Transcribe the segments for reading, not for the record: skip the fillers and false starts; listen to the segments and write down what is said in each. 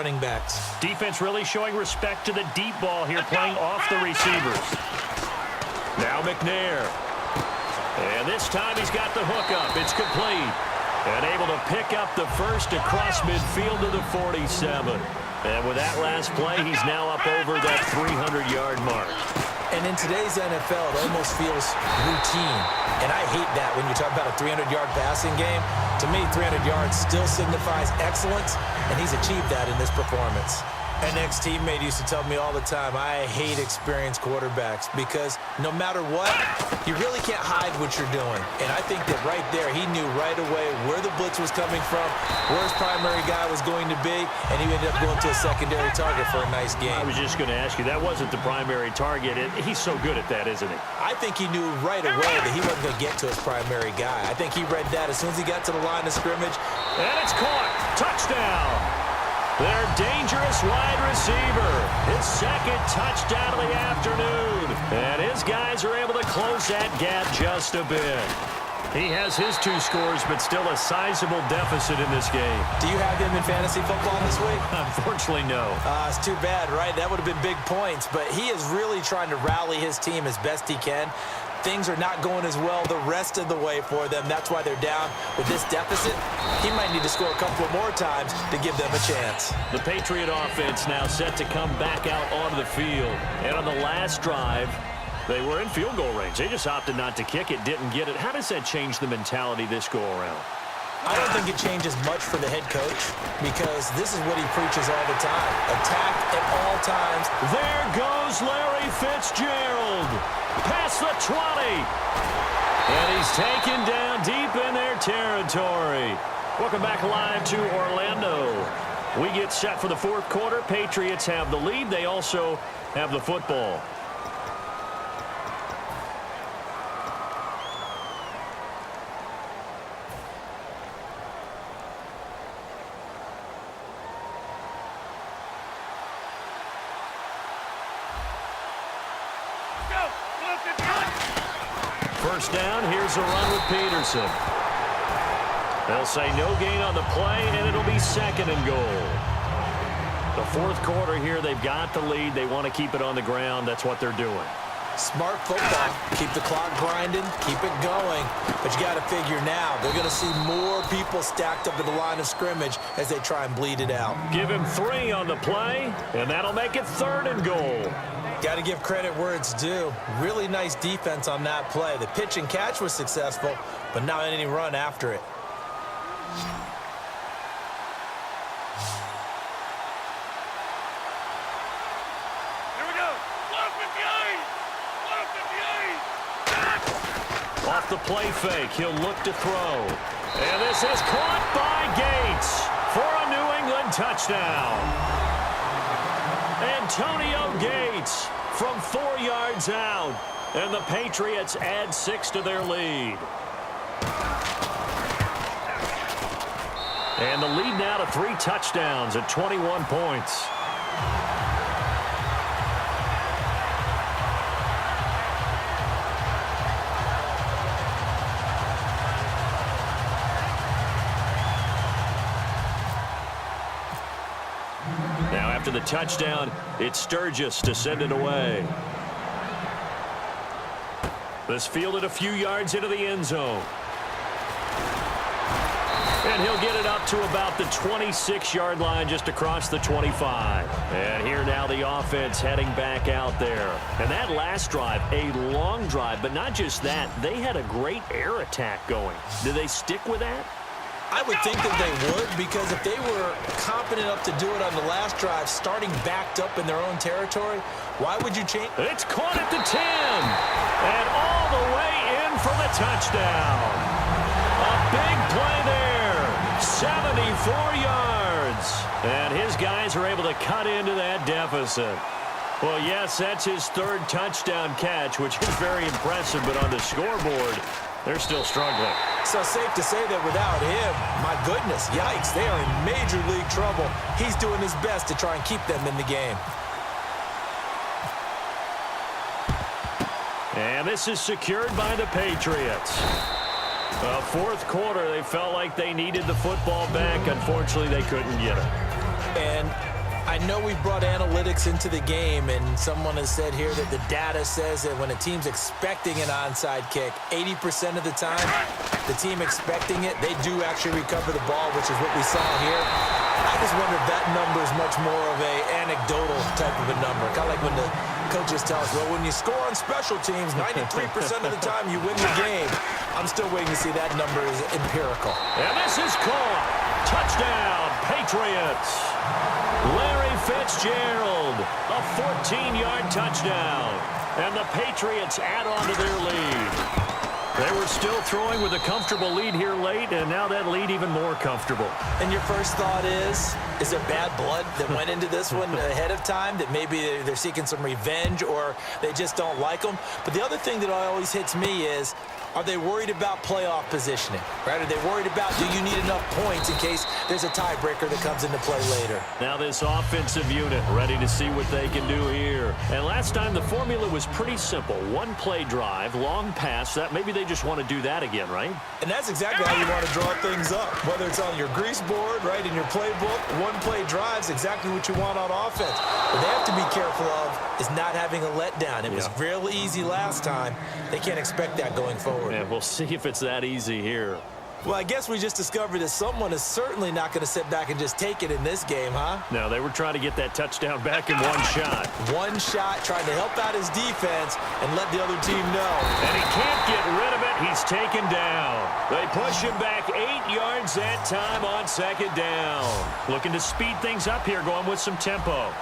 running backs. Defense really showing respect to the deep ball here, playing off the receivers. Now McNair. And this time he's got the hookup. It's complete. And able to pick up the first across midfield to the 47. And with that last play, he's now up over that 300-yard mark. And in today's NFL, it almost feels routine. And I hate that when you talk about a 300-yard passing game. To me, 300 yards still signifies excellence, and he's achieved that in this performance. An ex-teammate used to tell me all the time, I hate experienced quarterbacks because no matter what, you really can't hide what you're doing. And I think that right there, he knew right away where the blitz was coming from, where his primary guy was going to be, and he ended up going to a secondary target for a nice game. I was just going to ask you, that wasn't the primary target. He's so good at that, isn't he? I think he knew right away that he wasn't going to get to his primary guy. I think he read that as soon as he got to the line of scrimmage. And it's caught. Touchdown. Their dangerous wide receiver. His second touchdown of the afternoon. And his guys are able to close that gap just a bit. He has his 2 scores, but still a sizable deficit in this game. Do you have him in fantasy football this week? Unfortunately, no. It's too bad, right? That would have been big points. But he is really trying to rally his team as best he can. Things are not going as well the rest of the way for them. That's why they're down with this deficit. He might need to score a couple more times to give them a chance. The Patriot offense now set to come back out onto the field. And on the last drive, they were in field goal range. They just opted not to kick it, didn't get it. How does that change the mentality this go-around? I don't think it changes much for the head coach because this is what he preaches all the time. Attack at all times. There goes Larry Fitzgerald. Past the 20. And he's taken down deep in their territory. Welcome back live to Orlando. We get set for the 4th quarter. Patriots have the lead. They also have the football. First down, here's a run with Peterson. They'll say no gain on the play, and it'll be 2nd and goal. The 4th quarter here, they've got the lead. They want to keep it on the ground. That's what they're doing. Smart football. Keep the clock grinding. Keep it going. But you got to figure now, they're going to see more people stacked up at the line of scrimmage as they try and bleed it out. Give him 3 on the play, and that'll make it 3rd and goal. Got to give credit where it's due. Really nice defense on that play. The pitch and catch was successful, but not any run after it. Here we go. 158. 158. Off the play fake, he'll look to throw. And this is caught by Gates for a New England touchdown. Antonio Gates from 4 yards out. And the Patriots add 6 to their lead. And the lead now to 3 touchdowns at 21 points. Now after the touchdown, it's Sturgis to send it away. This fielded a few yards into the end zone. And he'll get it up to about the 26-yard line, just across the 25. And here now the offense heading back out there. And that last drive, a long drive, but not just that. They had a great air attack going. Do they stick with that? I would think that they would, because if they were confident enough to do it on the last drive, starting backed up in their own territory, why would you change? It's caught at the 10. And all the way in for the touchdown. A big play there. 74 yards. And his guys are able to cut into that deficit. Well, yes, that's his 3rd touchdown catch, which is very impressive, but on the scoreboard, they're still struggling. So safe to say that without him, my goodness, yikes, they are in major league trouble. He's doing his best to try and keep them in the game. And this is secured by the Patriots. The 4th quarter, they felt like they needed the football back. Unfortunately, they couldn't get it. And I know we've brought analytics into the game, and someone has said here that the data says that when a team's expecting an onside kick, 80% of the time, the team expecting it, they do actually recover the ball, which is what we saw here. I just wonder if that number is much more of a anecdotal type of a number. Kind of like when the coaches tell us, well, when you score on special teams, 93% of the time you win the game. I'm still waiting to see that number is empirical. And this is caught. Touchdown, Patriots. Larry Fitzgerald, a 14-yard touchdown. And the Patriots add on to their lead. They were still throwing with a comfortable lead here late, and now that lead even more comfortable. And your first thought is there bad blood that went into this one ahead of time, that maybe they're seeking some revenge or they just don't like them? But the other thing that always hits me is, are they worried about playoff positioning, right? Are they worried about, do you need enough points in case there's a tiebreaker that comes into play later? Now this offensive unit ready to see what they can do here. And last time the formula was pretty simple. One play drive, long pass. That maybe they just want to do that again, right? And that's exactly how you want to draw things up. Whether it's on your grease board, right, in your playbook, one play drive's exactly what you want on offense. What they have to be careful of is not having a letdown. It was real easy last time. They can't expect that going forward. Yeah, we'll see if it's that easy here. Well, I guess we just discovered that someone is certainly not going to sit back and just take it in this game, huh? No, they were trying to get that touchdown back in one shot. One shot, trying to help out his defense and let the other team know. And he can't get rid of it. He's taken down. They push him back 8 yards that time on second down. Looking to speed things up here, going with some tempo.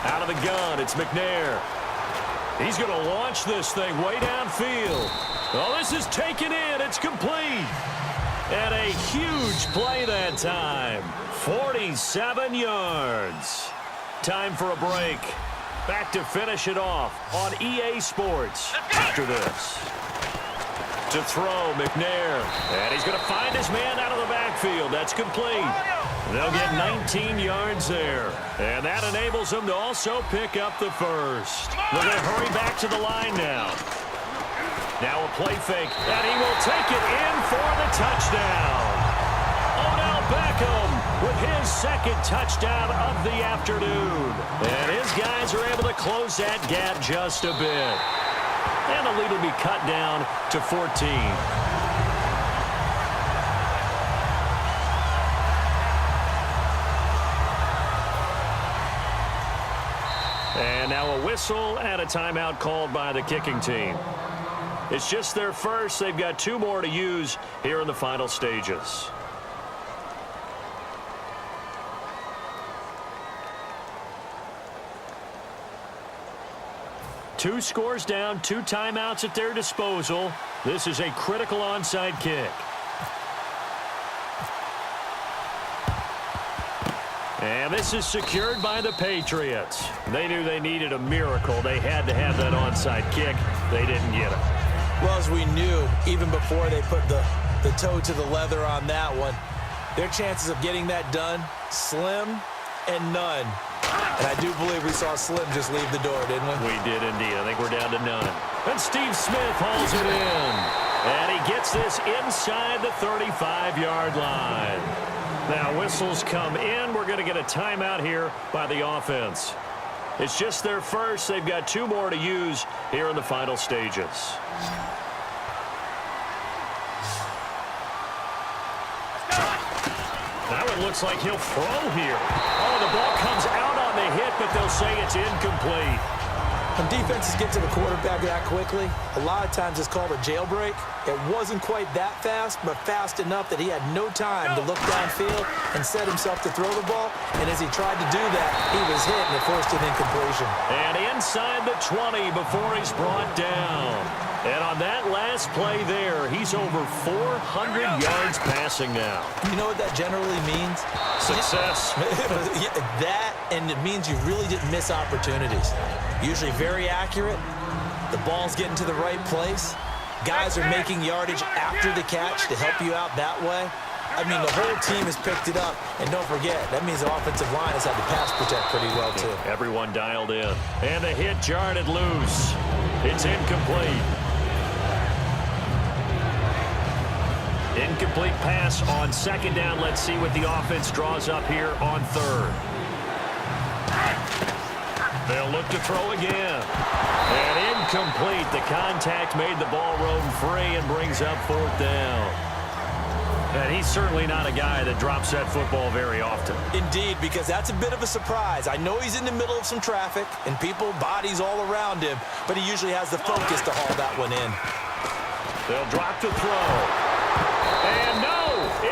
Out of the gun, it's McNair. He's going to launch this thing way downfield. Oh, this is taken in. It's complete. And a huge play that time. 47 yards. Time for a break. Back to finish it off on EA Sports after this. To throw, McNair. And he's going to find his man out of the backfield. That's complete. They'll get 19 yards there. And that enables them to also pick up the first. They're going to hurry back to the line now. Now a play fake. And he will take it in for the touchdown. Odell Beckham with his second touchdown of the afternoon. And his guys are able to close that gap just a bit. And the lead will be cut down to 14. And now a whistle and a timeout called by the kicking team. It's just their first. They've got 2 more to use here in the final stages. Two scores down, 2 timeouts at their disposal. This is a critical onside kick. And this is secured by the Patriots. They knew they needed a miracle. They had to have that onside kick. They didn't get it. Well, as we knew, even before they put the toe to the leather on that one, their chances of getting that done, slim and none. And I do believe we saw Slim just leave the door, didn't we? We did indeed. I think we're down to none. And Steve Smith hauls it in. And he gets this inside the 35-yard line. Now whistles come in. We're going to get a timeout here by the offense. It's just their first. They've got 2 more to use here in the final stages. Now it looks like he'll throw here. Oh, the ball comes out on the hit, but they'll say it's incomplete. When defenses get to the quarterback that quickly, a lot of times it's called a jailbreak. It wasn't quite that fast, but fast enough that he had no time to look downfield and set himself to throw the ball. And as he tried to do that, he was hit and it forced an incompletion. And inside the 20 before he's brought down. And on that last play there, he's over 400 yards passing now. You know what that generally means? Success. That, and it means you really didn't miss opportunities. Usually very accurate. The ball's getting to the right place. Guys are making yardage after the catch to help you out that way. I mean, the whole team has picked it up. And don't forget, that means the offensive line has had to pass protect pretty well, too. Everyone dialed in. And the hit jarred it loose. It's incomplete. Incomplete pass on second down. Let's see what the offense draws up here on third. They'll look to throw again. And incomplete. The contact made the ball roam free and brings up fourth down. And he's certainly not a guy that drops that football very often. Indeed, because that's a bit of a surprise. I know he's in the middle of some traffic and people, bodies all around him, but he usually has the focus to haul that one in. They'll drop to throw. And no,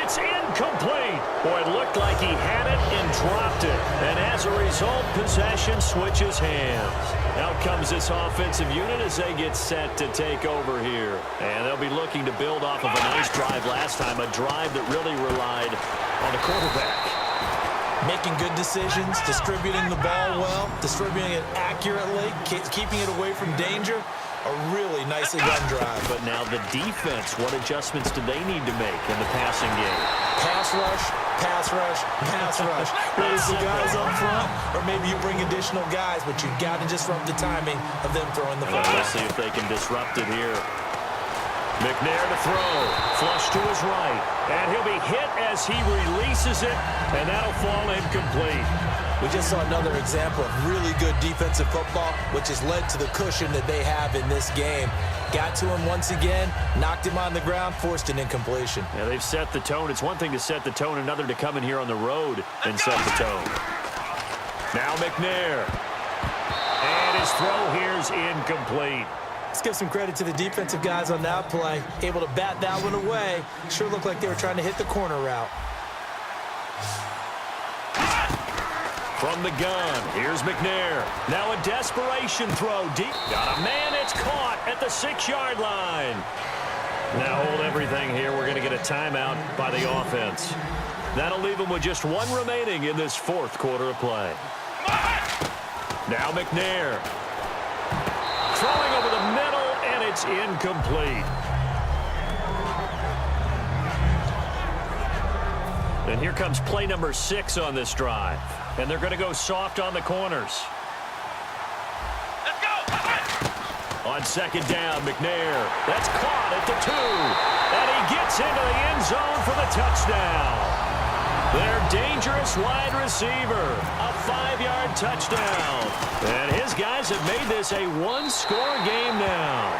it's incomplete. Boy, it looked like he had it and dropped it. And as a result, possession switches hands. Out comes this offensive unit as they get set to take over here. And they'll be looking to build off of a nice drive last time, a drive that really relied on the quarterback. Making good decisions, distributing the ball well, distributing it accurately, keeping it away from danger. A really nicely run drive. But now the defense, what adjustments do they need to make in the passing game? Pass rush, pass rush, pass rush. Whether it's the guys up front, or maybe you bring additional guys, but you've got to disrupt the timing of them throwing the football. Let's see if they can disrupt it here. McNair to throw. Flush to his right. And he'll be hit as he releases it, and that'll fall incomplete. We just saw another example of really good defensive football, which has led to the cushion that they have in this game. Got to him once again, knocked him on the ground, forced an incompletion. Yeah, they've set the tone. It's one thing to set the tone, another to come in here on the road and set the tone. Now McNair. And his throw here's incomplete. Let's give some credit to the defensive guys on that play. Able to bat that one away. Sure looked like they were trying to hit the corner route. From the gun, here's McNair. Now a desperation throw deep. Got a man, it's caught at the 6-yard line. Now hold everything here. We're going to get a timeout by the offense. That'll leave them with just one remaining in this fourth quarter of play. Now McNair. Throwing over the middle, and it's incomplete. And here comes play number 6 on this drive. And they're going to go soft on the corners. Let's go! On second down, McNair. That's caught at the 2. And he gets into the end zone for the touchdown. Their dangerous wide receiver. A 5-yard touchdown. And his guys have made this a one-score game now.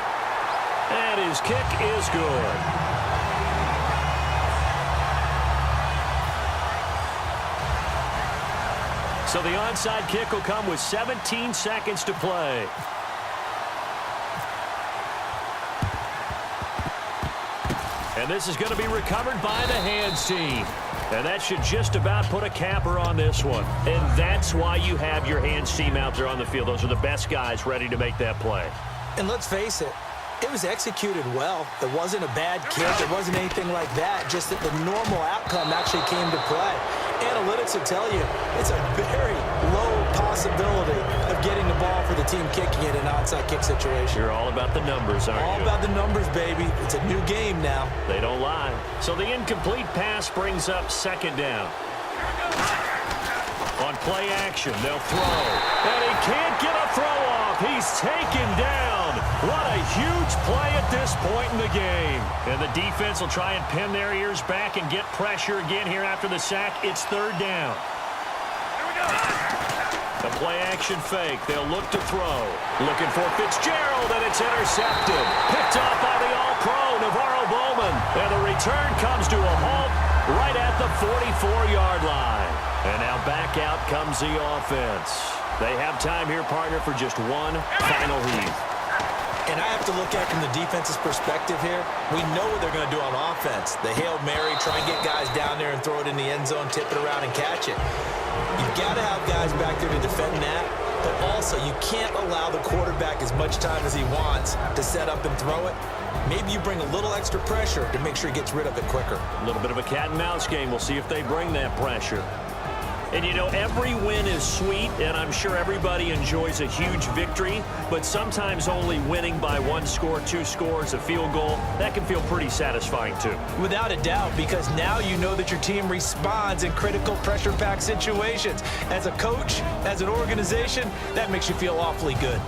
And his kick is good. So the onside kick will come with 17 seconds to play. And this is going to be recovered by the hands team. And that should just about put a capper on this one. And that's why you have your hands team out there on the field. Those are the best guys ready to make that play. And let's face it, it was executed well. It wasn't a bad kick. It wasn't anything like that. Just that the normal outcome actually came to play. Analytics will tell you it's a very low possibility of getting the ball for the team kicking it in an onside kick situation. You're all about the numbers, aren't you? All about the numbers, baby. It's a new game now. They don't lie. So the incomplete pass brings up second down. On play action, they'll throw. And he can't get a throw off. He's taken down. What a huge play at this point in the game. And the defense will try and pin their ears back and get pressure again here after the sack. It's third down. Here we go! The play action fake. They'll look to throw. Looking for Fitzgerald, and it's intercepted. Picked off by the All-Pro, Navarro Bowman. And the return comes to a halt right at the 44-yard line. And now back out comes the offense. They have time here, partner, for just one final heave. And I have to look at it from the defense's perspective here. We know what they're going to do on offense. The Hail Mary, try and get guys down there and throw it in the end zone, tip it around and catch it. You've got to have guys back there to defend that, but also you can't allow the quarterback as much time as he wants to set up and throw it. Maybe you bring a little extra pressure to make sure he gets rid of it quicker. A little bit of a cat and mouse game. We'll see if they bring that pressure. And, you know, every win is sweet, and I'm sure everybody enjoys a huge victory, but sometimes only winning by 1 score, 2 scores, a field goal, that can feel pretty satisfying too. Without a doubt, because now you know that your team responds in critical pressure-packed situations. As a coach, as an organization, that makes you feel awfully good.